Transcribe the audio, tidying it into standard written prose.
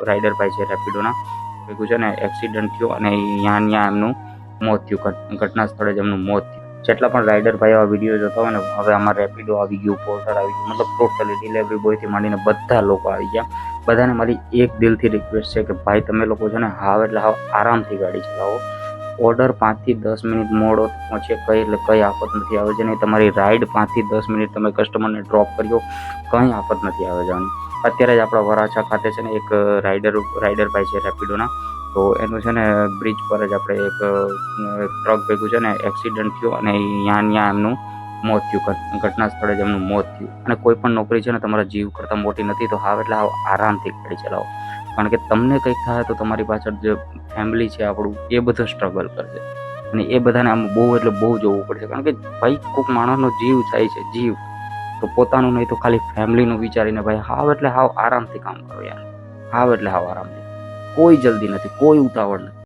Rider ભાઈ છે રેપિડોના, ભેગું છે ને એક્સિડન્ટ થયો અને ત્યાં એમનું મોત થયું, ઘટના સ્થળે જ એમનું મોત થયું. જેટલા પણ રાઇડર ભાઈ આવા વિડીયો જોતા હોય ને, હવે આમાં રેપિડો આવી ગયું, પોર્ટર આવી ગયું, મતલબ ટોટલી ડિલિવરી બોયથી માંડીને બધા લોકો આવી ગયા. બધાને મારી એક દિલથી રિક્વેસ્ટ છે કે ભાઈ તમે લોકો છે ને હાવ એટલે હાવ આરામથી ગાડી ચલાવો. ઓર્ડર 5 થી 10 મિનિટ મોડો પહોંચે કંઈ આફત નથી આવે છે નહીં. તમારી રાઈડ 5 થી 10 મિનિટ તમે કસ્ટમરને ડ્રોપ કર્યો, કંઈ આફત નથી આવે જવાની. અત્યારે જ આપણા વરાછા ખાતે છે ને એક રાઇડર ભાઈ છે રેપિડોના, તો એનું છે ને બ્રિજ પર જ આપણે એક ટ્રક ભેગું છે ને એક્સિડન્ટ થયો અને ત્યાં એમનું મોત થયું, ઘટના સ્થળે જ એમનું મોત થયું. અને કોઈ પણ નોકરી છે ને તમારા જીવ કરતાં મોટી નથી, તો હાવ એટલે હાવ આરામથી ગાડી ચલાવો. કારણ કે તમને કંઈક થાય તો તમારી પાછળ જે ફેમિલી છે આપણું, એ બધું સ્ટ્રગલ કરશે અને એ બધાને આમ બહુ એટલે બહુ જોવું પડશે. કારણ કે ભાઈ કોઈક માણસનો જીવ જાય છે, જીવ તો પોતાનું નહીં તો ખાલી ફેમિલીનું વિચારીને ભાઈ હાવ એટલે હાવ આરામથી કામ કરો યાર, હાવ એટલે હાવ આરામથી. કોઈ જલ્દી નથી, કોઈ ઉતાવળ નથી.